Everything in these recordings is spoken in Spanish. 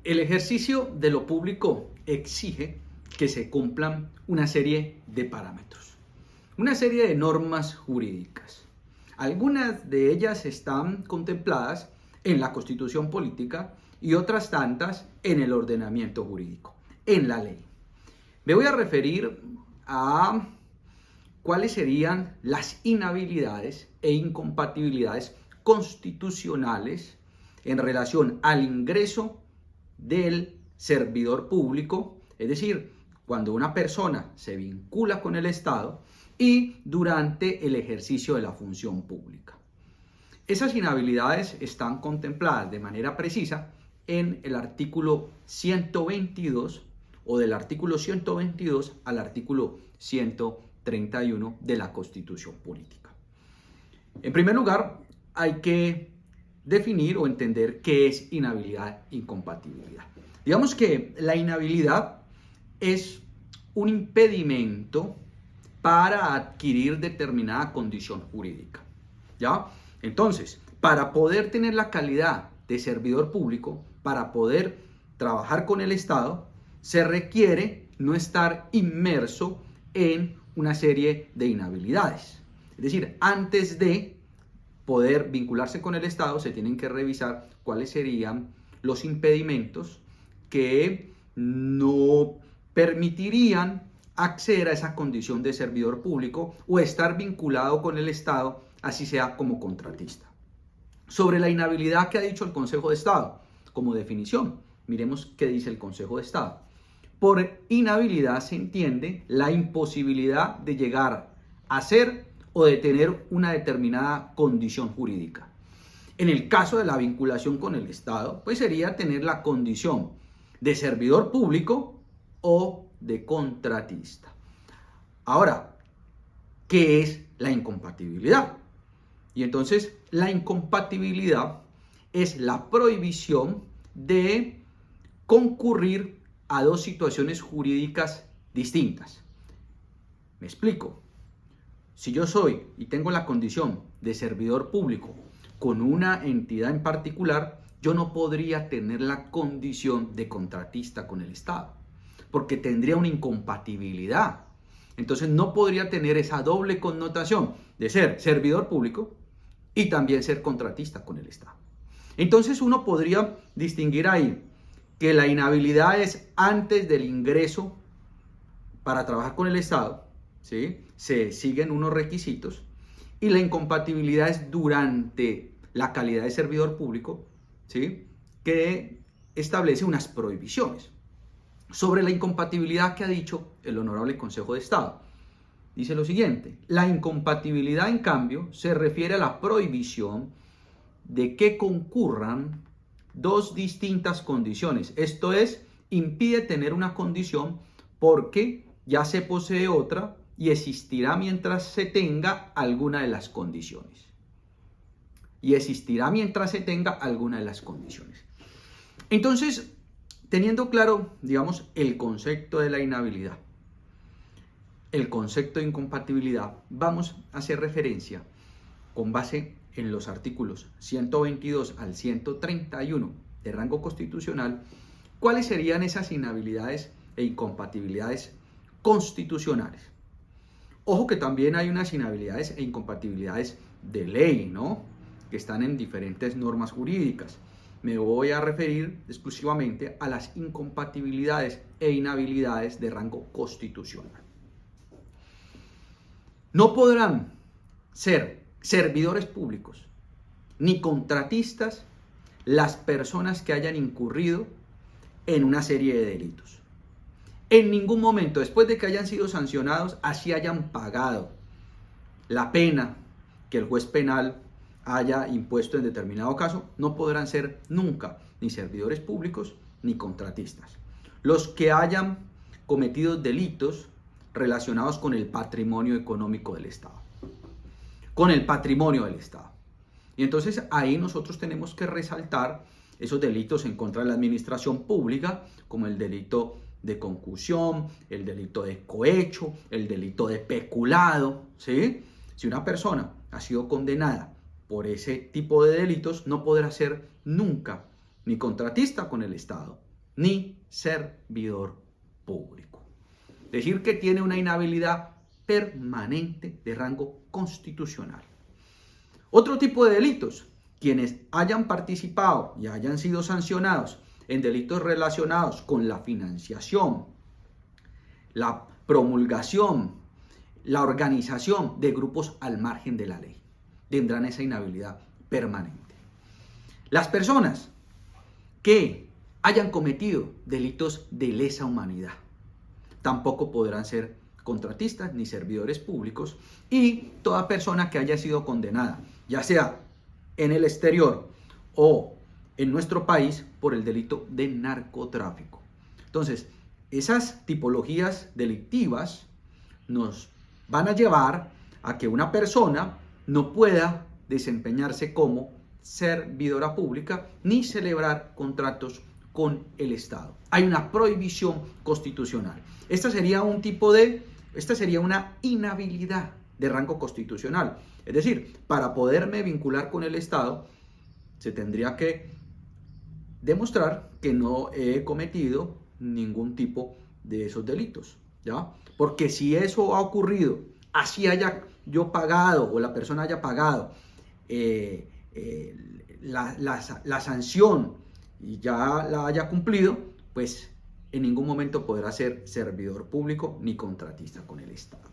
El ejercicio de lo público exige que se cumplan una serie de parámetros, una serie de normas jurídicas. Algunas de ellas están contempladas en la Constitución Política y otras tantas en el ordenamiento jurídico, en la ley. Me voy a referir a cuáles serían las inhabilidades e incompatibilidades constitucionales en relación al ingreso del servidor público, es decir, cuando una persona se vincula con el Estado y durante el ejercicio de la función pública. Esas inhabilidades están contempladas de manera precisa en el artículo 122 o del artículo 122 al artículo 131 de la Constitución Política. En primer lugar, hay que definir o entender qué es inhabilidad e incompatibilidad. Digamos que la inhabilidad es un impedimento para adquirir determinada condición jurídica, ¿ya? Entonces, para poder tener la calidad de servidor público, para poder trabajar con el Estado, se requiere no estar inmerso en una serie de inhabilidades. Es decir, antes de poder vincularse con el Estado, se tienen que revisar cuáles serían los impedimentos que no permitirían acceder a esa condición de servidor público o estar vinculado con el Estado, así sea como contratista. Sobre la inhabilidad que ha dicho el Consejo de Estado, como definición, miremos qué dice el Consejo de Estado. Por inhabilidad se entiende la imposibilidad de llegar a ser o de tener una determinada condición jurídica. En el caso de la vinculación con el Estado, pues sería tener la condición de servidor público o de contratista. Ahora, ¿qué es la incompatibilidad? Y entonces, la incompatibilidad es la prohibición de concurrir a dos situaciones jurídicas distintas. Me explico. Si yo soy y tengo la condición de servidor público con una entidad en particular, yo no podría tener la condición de contratista con el Estado, porque tendría una incompatibilidad. Entonces no podría tener esa doble connotación de ser servidor público y también ser contratista con el Estado. Entonces uno podría distinguir ahí que la inhabilidad es antes del ingreso para trabajar con el Estado, ¿sí? Se siguen unos requisitos, y la incompatibilidad es durante la calidad de servidor público, ¿sí? Que establece unas prohibiciones. Sobre la incompatibilidad que ha dicho el Honorable Consejo de Estado, dice lo siguiente: la incompatibilidad, en cambio, se refiere a la prohibición de que concurran dos distintas condiciones. Esto es, impide tener una condición porque ya se posee otra y existirá mientras se tenga alguna de las condiciones. Y existirá mientras se tenga alguna de las condiciones. Entonces, teniendo claro, digamos, el concepto de la inhabilidad, el concepto de incompatibilidad, vamos a hacer referencia con base en los artículos 122 al 131 de rango constitucional, cuáles serían esas inhabilidades e incompatibilidades constitucionales. Ojo que también hay unas inhabilidades e incompatibilidades de ley, ¿no? Que están en diferentes normas jurídicas. Me voy a referir exclusivamente a las incompatibilidades e inhabilidades de rango constitucional. No podrán ser servidores públicos ni contratistas las personas que hayan incurrido en una serie de delitos. En ningún momento, después de que hayan sido sancionados, así hayan pagado la pena que el juez penal haya impuesto en determinado caso, no podrán ser nunca ni servidores públicos ni contratistas. Los que hayan cometido delitos relacionados con el patrimonio económico del Estado. Con el patrimonio del Estado. Y entonces ahí nosotros tenemos que resaltar esos delitos en contra de la administración pública, como el delito de concusión, el delito de cohecho, el delito de peculado, ¿sí? Si una persona ha sido condenada por ese tipo de delitos, no podrá ser nunca ni contratista con el Estado, ni servidor público. Decir que tiene una inhabilidad permanente de rango constitucional. Otro tipo de delitos, quienes hayan participado y hayan sido sancionados en delitos relacionados con la financiación, la promulgación, la organización de grupos al margen de la ley, tendrán esa inhabilidad permanente. Las personas que hayan cometido delitos de lesa humanidad tampoco podrán ser contratistas ni servidores públicos, y toda persona que haya sido condenada, ya sea en el exterior o en nuestro país, por el delito de narcotráfico. Entonces, esas tipologías delictivas nos van a llevar a que una persona no pueda desempeñarse como servidora pública ni celebrar contratos con el Estado. Hay una prohibición constitucional. Esta sería una inhabilidad de rango constitucional. Es decir, para poderme vincular con el Estado, se tendría que demostrar que no he cometido ningún tipo de esos delitos, ¿ya? Porque si eso ha ocurrido, así haya yo pagado o la persona haya pagado la sanción y ya la haya cumplido, pues en ningún momento podrá ser servidor público ni contratista con el Estado.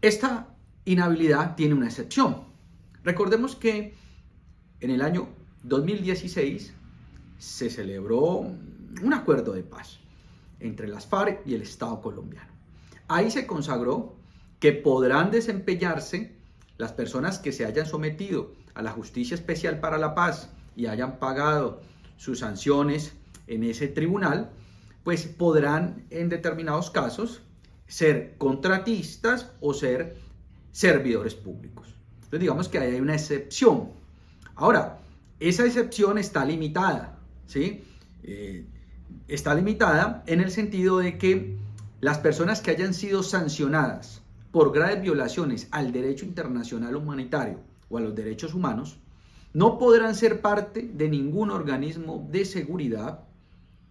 Esta inhabilidad tiene una excepción. Recordemos que en el año 2016 se celebró un acuerdo de paz entre las FARC y el Estado colombiano. Ahí se consagró que podrán desempeñarse las personas que se hayan sometido a la Justicia Especial para la Paz y hayan pagado sus sanciones en ese tribunal, pues podrán en determinados casos ser contratistas o ser servidores públicos. Entonces digamos que ahí hay una excepción. Ahora, esa excepción está limitada, ¿sí? Está limitada en el sentido de que las personas que hayan sido sancionadas por graves violaciones al derecho internacional humanitario o a los derechos humanos no podrán ser parte de ningún organismo de seguridad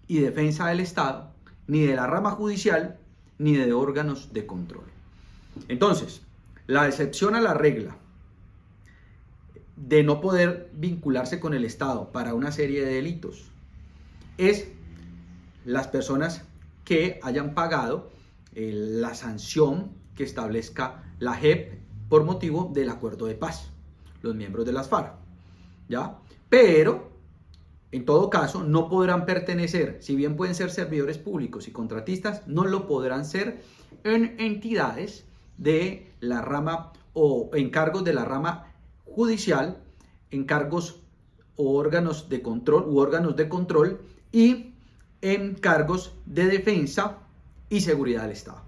y defensa del Estado, ni de la rama judicial, ni de órganos de control. Entonces, la excepción a la regla de no poder vincularse con el Estado para una serie de delitos es las personas que hayan pagado la sanción que establezca la JEP por motivo del acuerdo de paz, los miembros de las FARC, ¿ya? Pero, en todo caso, no podrán pertenecer, si bien pueden ser servidores públicos y contratistas, no lo podrán ser en entidades de la rama o en cargos de la rama judicial, en cargos o órganos de control y en cargos de defensa y seguridad del Estado.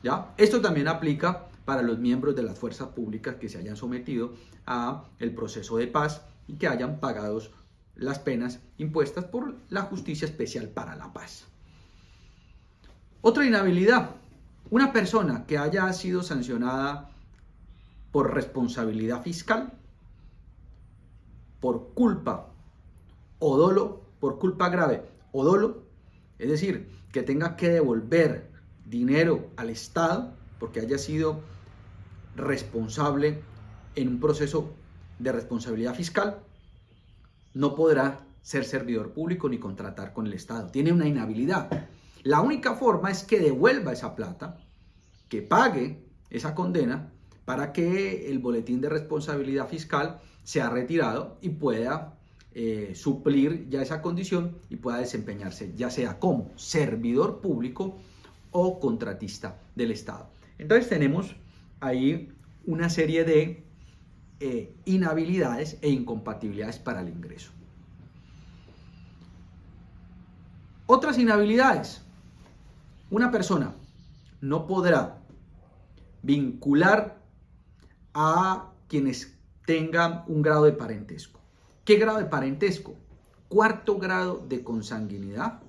¿Ya? Esto también aplica para los miembros de las fuerzas públicas que se hayan sometido a el proceso de paz y que hayan pagado las penas impuestas por la Justicia Especial para la Paz. Otra inhabilidad: una persona que haya sido sancionada por responsabilidad fiscal, por culpa o dolo, por culpa grave o dolo, es decir, que tenga que devolver dinero al Estado porque haya sido responsable en un proceso de responsabilidad fiscal, no podrá ser servidor público ni contratar con el Estado. Tiene una inhabilidad. La única forma es que devuelva esa plata, que pague esa condena para que el boletín de responsabilidad fiscal sea retirado y pueda suplir ya esa condición y pueda desempeñarse ya sea como servidor público o contratista del Estado. Entonces tenemos ahí una serie de inhabilidades e incompatibilidades para el ingreso. Otras inhabilidades: una persona no podrá vincular a quienes tengan un grado de parentesco. ¿Qué grado de parentesco? Cuarto grado de consanguinidad,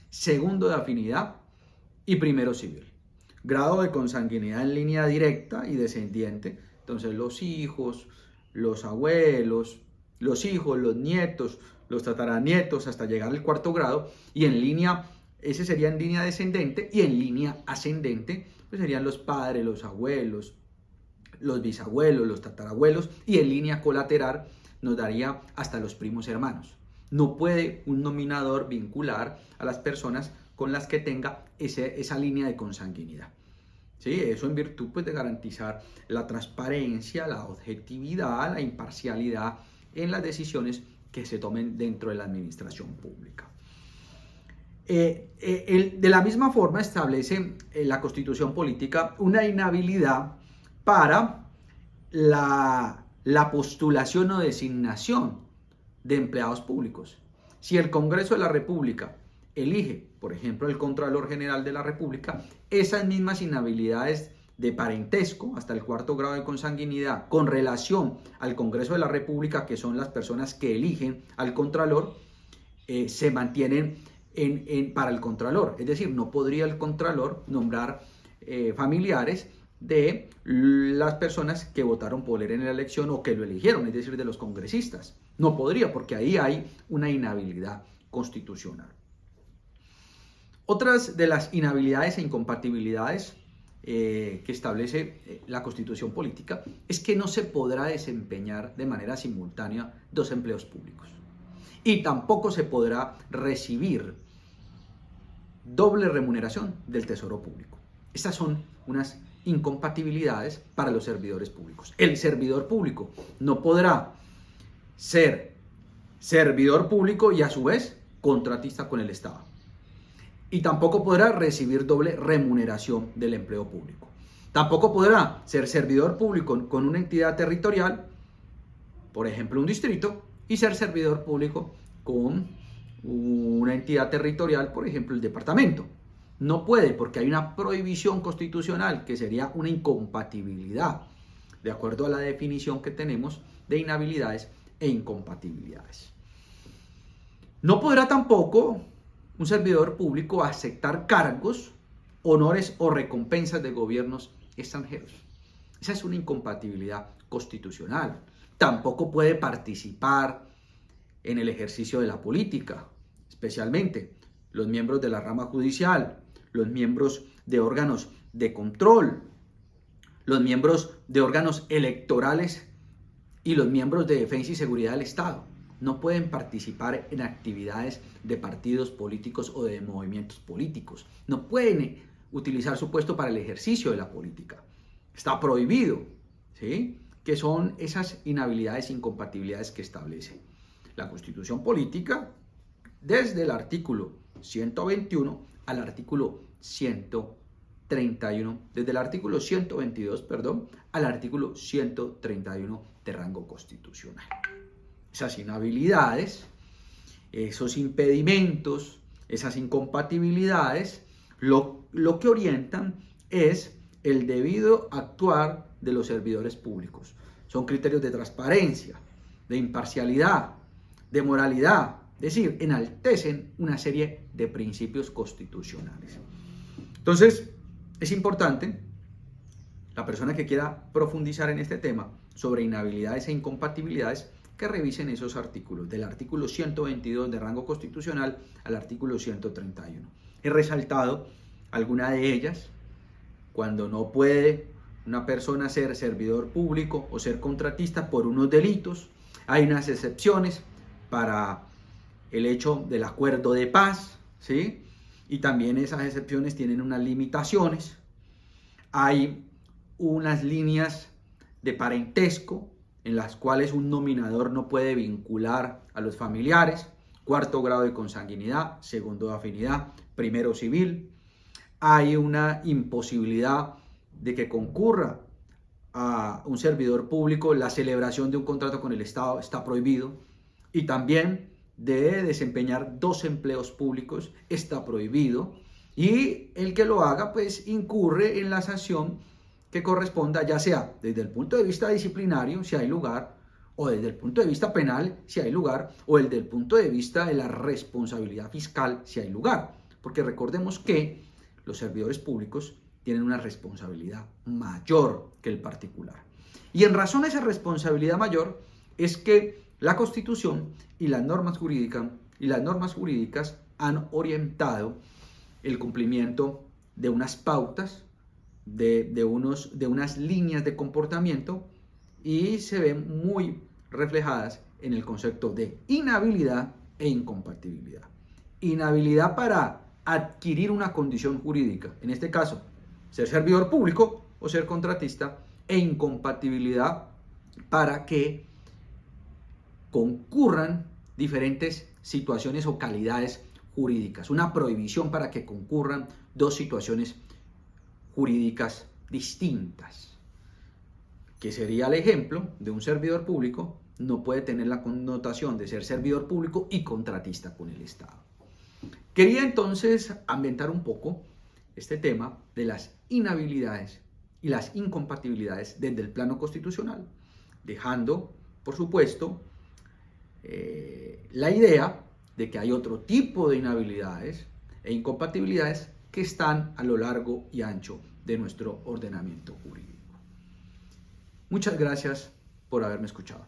segundo de afinidad y primero civil. Grado de consanguinidad en línea directa y descendiente, entonces los hijos, los abuelos, los hijos, los nietos, los tataranietos, hasta llegar al cuarto grado, y en línea, ese sería en línea descendente, y en línea ascendente, pues serían los padres, los abuelos, los bisabuelos, los tatarabuelos, y en línea colateral nos daría hasta los primos hermanos. No puede un nominador vincular a las personas con las que tenga esa línea de consanguinidad. ¿Sí? Eso en virtud pues, de garantizar la transparencia, la objetividad, la imparcialidad en las decisiones que se tomen dentro de la administración pública. De la misma forma establece la Constitución Política una inhabilidad para la postulación o designación de empleados públicos. Si el Congreso de la República elige, por ejemplo, el Contralor General de la República, esas mismas inhabilidades de parentesco hasta el cuarto grado de consanguinidad con relación al Congreso de la República, que son las personas que eligen al Contralor, se mantienen para el Contralor. Es decir, no podría el Contralor nombrar familiares de las personas que votaron por él en la elección o que lo eligieron, es decir, de los congresistas. No podría, porque ahí hay una inhabilidad constitucional. Otras de las inhabilidades e incompatibilidades que establece la Constitución Política es que no se podrá desempeñar de manera simultánea dos empleos públicos. Y tampoco se podrá recibir doble remuneración del Tesoro Público. Estas son unas incompatibilidades para los servidores públicos. El servidor público no podrá ser servidor público y a su vez contratista con el Estado. Y tampoco podrá recibir doble remuneración del empleo público. Tampoco podrá ser servidor público con una entidad territorial, por ejemplo un distrito, y ser servidor público con una entidad territorial, por ejemplo el departamento. No puede, porque hay una prohibición constitucional que sería una incompatibilidad, de acuerdo a la definición que tenemos de inhabilidades e incompatibilidades. No podrá tampoco un servidor público aceptar cargos, honores o recompensas de gobiernos extranjeros. Esa es una incompatibilidad constitucional. Tampoco puede participar en el ejercicio de la política, especialmente los miembros de la rama judicial, los miembros de órganos de control, los miembros de órganos electorales y los miembros de defensa y seguridad del Estado. No pueden participar en actividades de partidos políticos o de movimientos políticos. No pueden utilizar su puesto para el ejercicio de la política. Está prohibido, ¿sí? Que son esas inhabilidades e incompatibilidades que establece la Constitución Política desde el artículo 121 al artículo 131, desde el artículo 122, al artículo 131 de rango constitucional. Esas inhabilidades, esos impedimentos, esas incompatibilidades, lo que orientan es el debido actuar de los servidores públicos. Son criterios de transparencia, de imparcialidad, de moralidad, es decir, enaltecen una serie de principios constitucionales. Entonces, es importante, la persona que quiera profundizar en este tema sobre inhabilidades e incompatibilidades, que revisen esos artículos, del artículo 122 de rango constitucional al artículo 131. He resaltado alguna de ellas. Cuando no puede una persona ser servidor público o ser contratista por unos delitos, hay unas excepciones para el hecho del acuerdo de paz, ¿sí? Y también esas excepciones tienen unas limitaciones. Hay unas líneas de parentesco en las cuales un nominador no puede vincular a los familiares, cuarto grado de consanguinidad, segundo de afinidad, primero civil. Hay una imposibilidad de que concurra a un servidor público la celebración de un contrato con el Estado, está prohibido, y también de desempeñar dos empleos públicos está prohibido, y el que lo haga pues incurre en la sanción que corresponda, ya sea desde el punto de vista disciplinario, si hay lugar, o desde el punto de vista penal, si hay lugar, o desde el punto de vista de la responsabilidad fiscal, si hay lugar. Porque recordemos que los servidores públicos tienen una responsabilidad mayor que el particular. Y en razón a esa responsabilidad mayor es que La Constitución y las normas jurídicas han orientado el cumplimiento de unas pautas, de unas líneas de comportamiento, y se ven muy reflejadas en el concepto de inhabilidad e incompatibilidad. Inhabilidad para adquirir una condición jurídica, en este caso, ser servidor público o ser contratista, e incompatibilidad para que concurran diferentes situaciones o calidades jurídicas, una prohibición para que concurran dos situaciones jurídicas distintas, que sería el ejemplo de un servidor público no puede tener la connotación de ser servidor público y contratista con el Estado. Quería entonces ambientar un poco este tema de las inhabilidades y las incompatibilidades desde el plano constitucional, dejando, por supuesto, la idea de que hay otro tipo de inhabilidades e incompatibilidades que están a lo largo y ancho de nuestro ordenamiento jurídico. Muchas gracias por haberme escuchado.